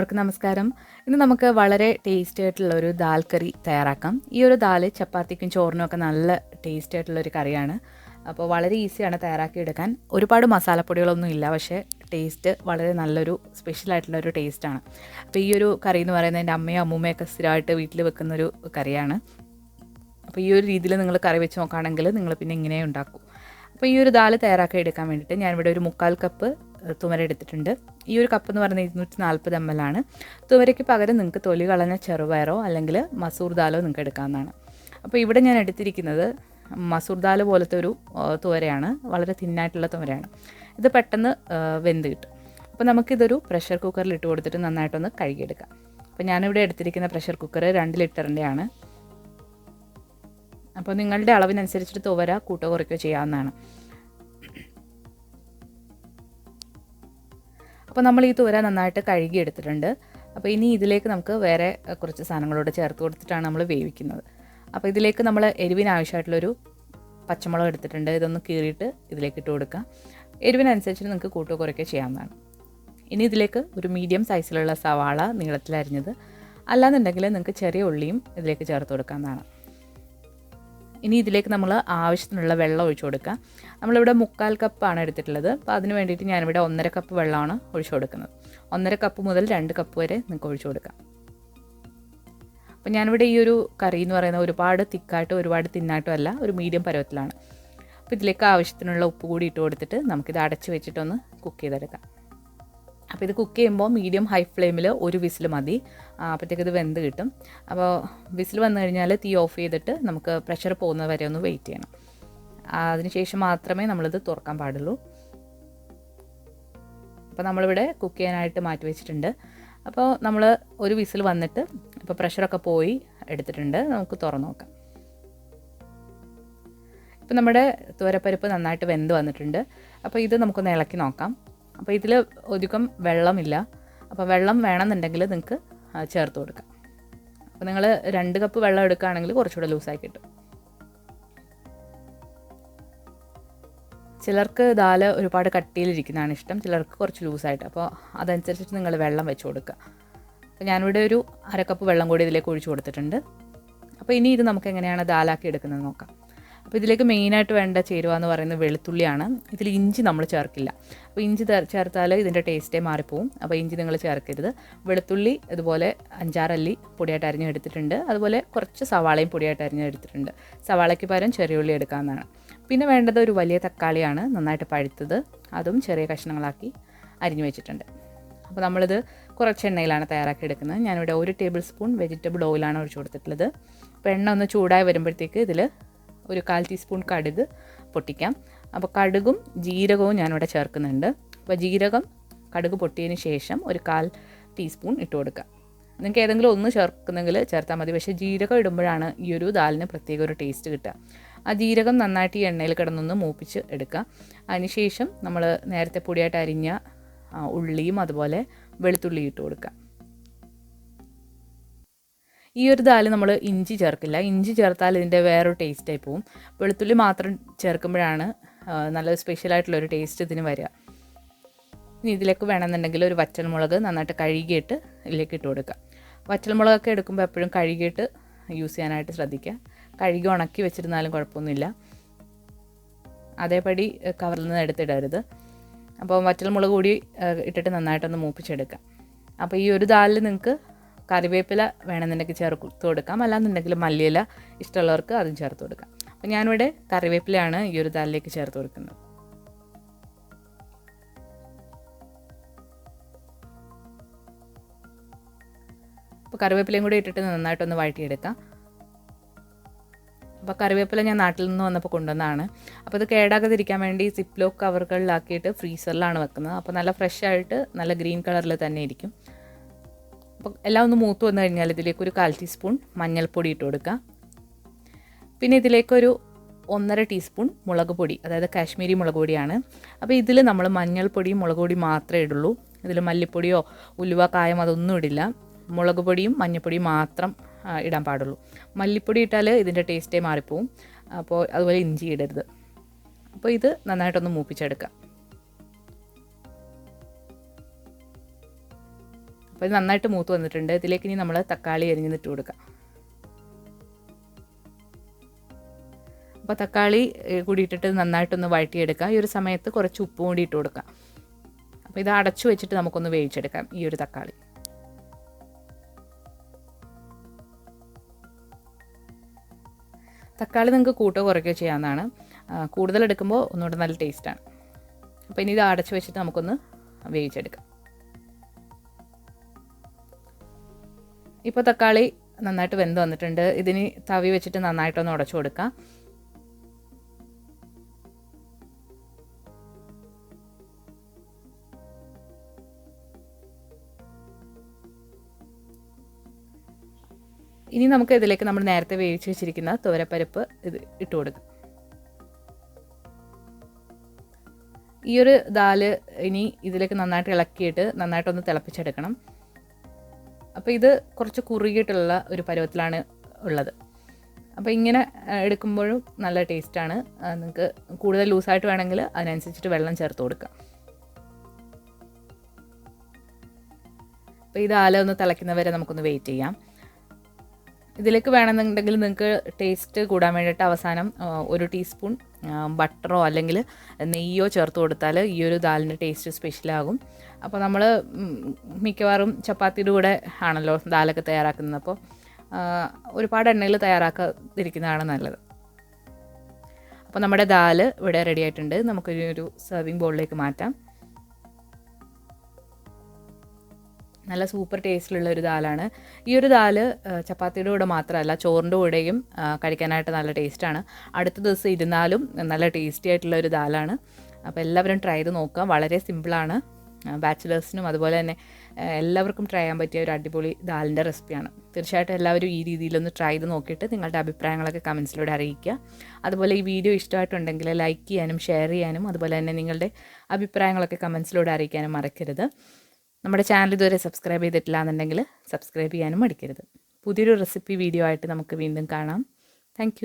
എല്ലാവർക്കും നമസ്കാരം. ഇന്ന് നമുക്ക് വളരെ ടേസ്റ്റി ആയിട്ടുള്ള ഒരു ദാൽ കറി തയ്യാറാക്കാം. ഈ ഒരു ദാൽ ചപ്പാത്തിക്കും ചോറിനും ഒക്കെ നല്ല ടേസ്റ്റി ആയിട്ടുള്ള ഒരു കറിയാണ്. അപ്പോൾ വളരെ ഈസിയാണ് തയ്യാറാക്കി എടുക്കാൻ. ഒരുപാട് മസാലപ്പൊടികളൊന്നും ഇല്ല, പക്ഷേ ടേസ്റ്റ് വളരെ നല്ലൊരു സ്പെഷ്യലായിട്ടുള്ള ഒരു ടേസ്റ്റാണ്. അപ്പോൾ ഈ ഒരു കറി എന്ന് പറയുന്നത് എൻ്റെ അമ്മയും അമ്മൂമ്മയൊക്കെ സ്ഥിരമായിട്ട് വീട്ടിൽ വെക്കുന്നൊരു കറിയാണ്. അപ്പോൾ ഈ ഒരു രീതിയിൽ നിങ്ങൾ കറി വെച്ച് നോക്കുകയാണെങ്കിൽ നിങ്ങൾ പിന്നെ ഇങ്ങനെ ഉണ്ടാക്കും. അപ്പോൾ ഈ ഒരു ദാൽ തയ്യാറാക്കി എടുക്കാൻ വേണ്ടിയിട്ട് ഞാനിവിടെ ഒരു 3/4 കപ്പ് തുവര എടുത്തിട്ടുണ്ട്. ഈ ഒരു കപ്പ് എന്ന് പറയുന്നത് 240 ml ആണ്. തുവരയ്ക്ക് പകരം നിങ്ങൾക്ക് തൊലി കളഞ്ഞ ചെറുപയറോ അല്ലെങ്കിൽ മസൂർ ദാലോ നിങ്ങൾക്ക് എടുക്കാവുന്നതാണ്. അപ്പോൾ ഇവിടെ ഞാൻ എടുത്തിരിക്കുന്നത് മസൂർ ദാൽ പോലത്തെ ഒരു തുവരയാണ്. വളരെ തിന്നായിട്ടുള്ള തുവരയാണ്. ഇത് പെട്ടെന്ന് വെന്ത് കിട്ടും. അപ്പോൾ നമുക്കിതൊരു പ്രഷർ കുക്കറിൽ ഇട്ട് കൊടുത്തിട്ട് നന്നായിട്ടൊന്ന് കഴുകിയെടുക്കാം. അപ്പോൾ ഞാനിവിടെ എടുത്തിരിക്കുന്ന പ്രഷർ കുക്കർ 2 ലിറ്ററിൻ്റെയാണ്. അപ്പോൾ നിങ്ങളുടെ അളവിനനുസരിച്ചിട്ട് തുവര കൂട്ടോ കുറയ്ക്കുകയോ ചെയ്യാവുന്നതാണ്. അപ്പോൾ നമ്മൾ ഈ തുവര നന്നായിട്ട് കഴുകി എടുത്തിട്ടുണ്ട്. അപ്പോൾ ഇനി ഇതിലേക്ക് നമുക്ക് വേറെ കുറച്ച് സാധനങ്ങളോട് ചേർത്ത് കൊടുത്തിട്ടാണ് നമ്മൾ വേവിക്കുന്നത്. അപ്പോൾ ഇതിലേക്ക് നമ്മൾ എരിവിന് ആവശ്യമായിട്ടുള്ളൊരു പച്ചമുളക് എടുത്തിട്ടുണ്ട്. ഇതൊന്ന് കീറിയിട്ട് ഇതിലേക്ക് ഇട്ട് കൊടുക്കുക. എരിവിനനുസരിച്ച് നിങ്ങൾക്ക് കൂട്ടോ കുറയ്ക്കുകയോ ചെയ്യാവുന്നതാണ്. ഇനി ഇതിലേക്ക് ഒരു മീഡിയം സൈസിലുള്ള സവാള നീളത്തിലരിഞ്ഞത്, അല്ലാന്നുണ്ടെങ്കിൽ നിങ്ങൾക്ക് ചെറിയ ഉള്ളിയും ഇതിലേക്ക് ചേർത്ത് കൊടുക്കാവുന്നതാണ്. ഇനി ഇതിലേക്ക് നമ്മൾ ആവശ്യത്തിനുള്ള വെള്ളം ഒഴിച്ചു കൊടുക്കുക. നമ്മളിവിടെ 3/4 കപ്പാണ് എടുത്തിട്ടുള്ളത്. അപ്പോൾ അതിന് വേണ്ടിയിട്ട് ഞാനിവിടെ 1.5 കപ്പ് വെള്ളമാണ് ഒഴിച്ചു കൊടുക്കുന്നത്. 1.5 കപ്പ് മുതൽ 2 കപ്പ് വരെ നിങ്ങൾക്ക് ഒഴിച്ചു കൊടുക്കാം. അപ്പോൾ ഞാനിവിടെ ഈ ഒരു കറി എന്ന് പറയുന്നത് ഒരുപാട് തിക്കായിട്ടും ഒരുപാട് തിന്നായിട്ടും അല്ല, ഒരു മീഡിയം പരുവത്തിലാണ്. അപ്പോൾ ഇതിലേക്ക് ആവശ്യത്തിനുള്ള ഉപ്പ് കൂടി ഇട്ട് കൊടുത്തിട്ട് നമുക്കിത് അടച്ച് വെച്ചിട്ടൊന്ന് കുക്ക് ചെയ്തെടുക്കാം. അപ്പോൾ ഇത് കുക്ക് ചെയ്യുമ്പോൾ മീഡിയം ഹൈ ഫ്ലെയിമിൽ ഒരു വിസിൽ മതി. അപ്പോഴത്തേക്ക് ഇത് വെന്ത് കിട്ടും. അപ്പോൾ വിസിൽ വന്നു കഴിഞ്ഞാൽ തീ ഓഫ് ചെയ്തിട്ട് നമുക്ക് പ്രഷർ പോകുന്നത് വരെ ഒന്ന് വെയിറ്റ് ചെയ്യണം. അതിനുശേഷം മാത്രമേ നമ്മളിത് തുറക്കാൻ പാടുള്ളൂ. അപ്പോൾ നമ്മളിവിടെ കുക്ക് ചെയ്യാനായിട്ട് മാറ്റി വെച്ചിട്ടുണ്ട്. അപ്പോൾ നമ്മൾ ഒരു വിസിൽ വന്നിട്ട് ഇപ്പോൾ പ്രഷറൊക്കെ പോയി എടുത്തിട്ടുണ്ട്. നമുക്ക് തുറന്ന് നോക്കാം. ഇപ്പോൾ നമ്മുടെ തുവരപ്പരിപ്പ് നന്നായിട്ട് വെന്ത് വന്നിട്ടുണ്ട്. അപ്പോൾ ഇത് നമുക്കൊന്ന് ഇളക്കി നോക്കാം. അപ്പോൾ ഇതിൽ ഒതുക്കം വെള്ളമില്ല. അപ്പോൾ വെള്ളം വേണമെന്നുണ്ടെങ്കിൽ നിങ്ങൾക്ക് ചേർത്ത് കൊടുക്കാം. അപ്പോൾ നിങ്ങൾ 2 കപ്പ് വെള്ളം എടുക്കുകയാണെങ്കിൽ കുറച്ചുകൂടെ ലൂസായി കിട്ടും. ചിലർക്ക് ദാൽ ഒരുപാട് കട്ടിയിലിരിക്കുന്നതാണ് ഇഷ്ടം, ചിലർക്ക് കുറച്ച് ലൂസായിട്ട്. അപ്പോൾ അതനുസരിച്ചിട്ട് നിങ്ങൾ വെള്ളം വെച്ച് കൊടുക്കുക. അപ്പോൾ ഞാനിവിടെ ഒരു 1/2 കപ്പ് വെള്ളം കൂടി ഇതിലേക്ക് ഒഴിച്ച് കൊടുത്തിട്ടുണ്ട്. അപ്പോൾ ഇനി ഇത് നമുക്ക് എങ്ങനെയാണ് ദാലാക്കി എടുക്കുന്നത് നോക്കാം. അപ്പോൾ ഇതിലേക്ക് മെയിനായിട്ട് വേണ്ട ചേരുവ എന്ന് പറയുന്നത് വെളുത്തുള്ളിയാണ്. ഇതിൽ ഇഞ്ചി നമ്മൾ ചേർക്കില്ല. അപ്പോൾ ഇഞ്ചി ചേർത്താൽ ഇതിൻ്റെ ടേസ്റ്റേ മാറിപ്പോവും. അപ്പോൾ ഇഞ്ചി നിങ്ങൾ ചേർക്കരുത്. വെളുത്തുള്ളി ഇതുപോലെ 5-6 അല്ലി പൊടിയായിട്ട് അരിഞ്ഞെടുത്തിട്ടുണ്ട്. അതുപോലെ കുറച്ച് സവാളയും പൊടിയായിട്ട് അരിഞ്ഞെടുത്തിട്ടുണ്ട്. സവാളയ്ക്ക് പകരം ചെറിയ ഉള്ളി എടുക്കാവുന്നതാണ്. പിന്നെ വേണ്ടത് ഒരു വലിയ തക്കാളിയാണ്, നന്നായിട്ട് പഴുത്തത്. അതും ചെറിയ കഷ്ണങ്ങളാക്കി അരിഞ്ഞു വെച്ചിട്ടുണ്ട്. അപ്പോൾ നമ്മളിത് കുറച്ച് എണ്ണയിലാണ് തയ്യാറാക്കി എടുക്കുന്നത്. ഞാനിവിടെ 1 ടേബിൾ സ്പൂൺ വെജിറ്റബിൾ ഓയിലാണ് ഒഴിച്ചു കൊടുത്തിട്ടുള്ളത്. അപ്പോൾ എണ്ണ ഒന്ന് ചൂടായി വരുമ്പോഴത്തേക്ക് ഇതിൽ ഒരു 1/4 ടീസ്പൂൺ കടുക് പൊട്ടിക്കാം. അപ്പോൾ കടുകും ജീരകവും ഞാനിവിടെ ചേർക്കുന്നുണ്ട്. അപ്പോൾ ജീരകം കടുക് പൊട്ടിയതിന് ശേഷം ഒരു 1/4 ടീസ്പൂൺ ഇട്ട് കൊടുക്കുക. നിങ്ങൾക്ക് ഏതെങ്കിലും ഒന്ന് ചേർക്കുന്നെങ്കിൽ ചേർത്താൽ മതി. പക്ഷേ ജീരകം ഇടുമ്പോഴാണ് ഈ ഒരു ദാലിന് പ്രത്യേക ഒരു ടേസ്റ്റ് കിട്ടുക. ആ ജീരകം നന്നായിട്ട് ഈ എണ്ണയിൽ കിടന്നൊന്ന് മൂപ്പിച്ച് എടുക്കുക. അതിനുശേഷം നമ്മൾ നേരത്തെ പൊടിയായിട്ട് അരിഞ്ഞ ഉള്ളിയും അതുപോലെ വെളുത്തുള്ളി ഇട്ട് കൊടുക്കുക. ഈ ഒരു ദാൽ നമ്മൾ ഇഞ്ചി ചേർക്കില്ല. ഇഞ്ചി ചേർത്താൽ ഇതിൻ്റെ വേറൊരു ടേസ്റ്റായി പോവും. വെളുത്തുള്ളി മാത്രം ചേർക്കുമ്പോഴാണ് നല്ല സ്പെഷ്യലായിട്ടുള്ളൊരു ടേസ്റ്റ് ഇതിന് വരിക. ഇനി ഇതിലേക്ക് വേണമെന്നുണ്ടെങ്കിൽ ഒരു വറ്റൽമുളക് നന്നായിട്ട് കഴുകിയിട്ട് ഇതിലേക്ക് ഇട്ട് കൊടുക്കുക. വറ്റൽമുളകൊക്കെ എടുക്കുമ്പോൾ എപ്പോഴും കഴുകിയിട്ട് യൂസ് ചെയ്യാനായിട്ട് ശ്രദ്ധിക്കുക. കഴുകി ഉണക്കി വെച്ചിരുന്നാലും കുഴപ്പമൊന്നുമില്ല. അതേപടി കവറിൽ നിന്ന് എടുത്തിടരുത്. അപ്പോൾ വറ്റൽമുളക് കൂടി ഇട്ടിട്ട് നന്നായിട്ടൊന്ന് മൂപ്പിച്ചെടുക്കുക. അപ്പോൾ ഈ ഒരു ദാലിൽ നിങ്ങൾക്ക് കറിവേപ്പില വേണമെന്നുണ്ടെങ്കിൽ ചേർത്ത് കൊടുക്കാം, അല്ലാന്നുണ്ടെങ്കിൽ മല്ലിയില ഇഷ്ടമുള്ളവർക്ക് അതും ചേർത്ത് കൊടുക്കാം. അപ്പോൾ ഞാനിവിടെ കറിവേപ്പിലയാണ് ഈ ഒരു ദാലിലേക്ക് ചേർത്ത് കൊടുക്കുന്നത്. അപ്പോൾ കറിവേപ്പിലയും കൂടി ഇട്ടിട്ട് നന്നായിട്ടൊന്ന് വഴറ്റിയെടുക്കാം. അപ്പോൾ കറിവേപ്പില ഞാൻ നാട്ടിൽ നിന്ന് വന്നപ്പോൾ കൊണ്ടുവന്നതാണ്. അപ്പോൾ ഇത് കേടാകാതിരിക്കാൻ വേണ്ടി സിപ്ലോക്ക് കവറുകളിലാക്കിയിട്ട് ഫ്രീസറിലാണ് വെക്കുന്നത്. അപ്പോൾ നല്ല ഫ്രഷ് ആയിട്ട് നല്ല ഗ്രീൻ കളറിൽ തന്നെ ഇരിക്കും. അപ്പോൾ എല്ലാം ഒന്ന് മൂത്ത് വന്നു കഴിഞ്ഞാൽ ഇതിലേക്ക് ഒരു 1/4 ടീസ്പൂൺ മഞ്ഞൾപ്പൊടി ഇട്ട് കൊടുക്കുക. പിന്നെ ഇതിലേക്കൊരു 1.5 ടീസ്പൂൺ മുളക് പൊടി, അതായത് കാശ്മീരി മുളക് പൊടിയാണ്. അപ്പോൾ ഇതിൽ നമ്മൾ മഞ്ഞൾപ്പൊടിയും മുളക് പൊടിയും മാത്രമേ ഇടുള്ളൂ. ഇതിൽ മല്ലിപ്പൊടിയോ ഉലുവ കായം അതൊന്നും ഇടില്ല. മുളക് പൊടിയും മഞ്ഞൾപ്പൊടിയും മാത്രം ഇടാൻ പാടുള്ളൂ. മല്ലിപ്പൊടി ഇട്ടാൽ ഇതിൻ്റെ ടേസ്റ്റേ മാറിപ്പോവും. അപ്പോൾ അതുപോലെ ഇഞ്ചി ഇടരുത്. അപ്പോൾ ഇത് നന്നായിട്ടൊന്ന് മൂപ്പിച്ചെടുക്കുക. അപ്പോൾ ഇത് നന്നായിട്ട് മൂത്ത് വന്നിട്ടുണ്ട്. ഇതിലേക്ക് ഇനി നമ്മൾ തക്കാളി അരിഞ്ഞിട്ട് കൊടുക്കാം. അപ്പോൾ തക്കാളി കൂടി ഇട്ടിട്ട് നന്നായിട്ടൊന്ന് വഴറ്റിയെടുക്കാം. ഈ ഒരു സമയത്ത് കുറച്ച് ഉപ്പും കൂടി ഇട്ട് കൊടുക്കാം. അപ്പോൾ ഇത് അടച്ചു വെച്ചിട്ട് നമുക്കൊന്ന് വേവിച്ചെടുക്കാം ഈ ഒരു തക്കാളി. തക്കാളി നിങ്ങൾക്ക് കൂട്ടോ കുറയ്ക്കുകയോ ചെയ്യാവുന്നതാണ്. കൂടുതൽ എടുക്കുമ്പോൾ ഒന്നുകൂടെ നല്ല ടേസ്റ്റാണ്. അപ്പോൾ ഇനി ഇത് അടച്ചു വെച്ചിട്ട് നമുക്കൊന്ന് വേവിച്ചെടുക്കാം. ഇപ്പോൾ തക്കാളി നന്നായിട്ട് വെന്ത് വന്നിട്ടുണ്ട്. ഇതിന് തവി വെച്ചിട്ട് നന്നായിട്ടൊന്ന് ഉടച്ചു കൊടുക്കാം. ഇനി നമുക്ക് ഇതിലേക്ക് നമ്മൾ നേരത്തെ വേവിച്ച് വെച്ചിരിക്കുന്ന തുവരപ്പരിപ്പ് ഇത് ഇട്ട് കൊടുക്കും. ഈ ഒരു ദാല് ഇനി ഇതിലേക്ക് നന്നായിട്ട് ഇളക്കിയിട്ട് നന്നായിട്ടൊന്ന് തിളപ്പിച്ചെടുക്കണം. അപ്പോൾ ഇത് കുറച്ച് കുറുകിയിട്ടുള്ള ഒരു പരുവത്തിലാണ് ഉള്ളത്. അപ്പോൾ ഇങ്ങനെ എടുക്കുമ്പോഴും നല്ല ടേസ്റ്റാണ്. നിങ്ങൾക്ക് കൂടുതൽ ലൂസായിട്ട് വേണമെങ്കിൽ അതിനനുസരിച്ചിട്ട് വെള്ളം ചേർത്ത് കൊടുക്കാം. അപ്പോൾ ഈ ദാല് ഒന്ന് തിളയ്ക്കുന്നവരെ നമുക്കൊന്ന് വെയിറ്റ് ചെയ്യാം. ഇതിലേക്ക് വേണമെന്നുണ്ടെങ്കിൽ നിങ്ങൾക്ക് ടേസ്റ്റ് കൂടാൻ വേണ്ടിയിട്ട് അവസാനം 1 ടീസ്പൂൺ ബട്ടറോ അല്ലെങ്കിൽ നെയ്യോ ചേർത്ത് കൊടുത്താൽ ഈ ഒരു ദാലിൻ്റെ ടേസ്റ്റ് സ്പെഷ്യലാകും. അപ്പോൾ നമ്മൾ മിക്കവാറും ചപ്പാത്തിയുടെ കൂടെ ആണല്ലോ ദാലൊക്കെ തയ്യാറാക്കുന്നത്. അപ്പോൾ ഒരുപാട് എണ്ണയിൽ തയ്യാറാക്കാതിരിക്കുന്നതാണ് നല്ലത്. അപ്പോൾ നമ്മുടെ ദാല് ഇവിടെ റെഡി ആയിട്ടുണ്ട്. നമുക്കൊരു സെർവിങ് ബൗളിലേക്ക് മാറ്റാം. നല്ല സൂപ്പർ ടേസ്റ്റിലുള്ള ഒരു ദാലാണ്. ഈ ഒരു ദാല് ചപ്പാത്തിയുടെ കൂടെ മാത്രമല്ല ചോറിൻ്റെ കൂടെയും കഴിക്കാനായിട്ട് നല്ല ടേസ്റ്റാണ്. അടുത്ത ദിവസം ഇരുന്നാലും നല്ല ടേസ്റ്റി ആയിട്ടുള്ള ഒരു ദാലാണ്. അപ്പോൾ എല്ലാവരും ട്രൈ ചെയ്ത് നോക്കുക. വളരെ സിമ്പിളാണ്. ബാച്ചിലേഴ്സിനും അതുപോലെ തന്നെ എല്ലാവർക്കും ട്രൈ ചെയ്യാൻ പറ്റിയ ഒരു അടിപൊളി ദാലിൻ്റെ റെസിപ്പിയാണ്. തീർച്ചയായിട്ടും എല്ലാവരും ഈ രീതിയിലൊന്ന് ട്രൈ ചെയ്ത് നോക്കിയിട്ട് നിങ്ങളുടെ അഭിപ്രായങ്ങളൊക്കെ കമൻസിലൂടെ അറിയിക്കുക. അതുപോലെ ഈ വീഡിയോ ഇഷ്ടമായിട്ടുണ്ടെങ്കിൽ ലൈക്ക് ചെയ്യാനും ഷെയർ ചെയ്യാനും അതുപോലെ തന്നെ നിങ്ങളുടെ അഭിപ്രായങ്ങളൊക്കെ കമൻസിലൂടെ അറിയിക്കാനും മറക്കരുത്. നമ്മുടെ ചാനൽ ഇതുവരെ സബ്സ്ക്രൈബ് ചെയ്തിട്ടില്ല എന്നുണ്ടെങ്കിൽ സബ്സ്ക്രൈബ് ചെയ്യാനും മടിക്കരുത്. പുതിയൊരു റെസിപ്പി വീഡിയോ ആയിട്ട് നമുക്ക് വീണ്ടും കാണാം. താങ്ക്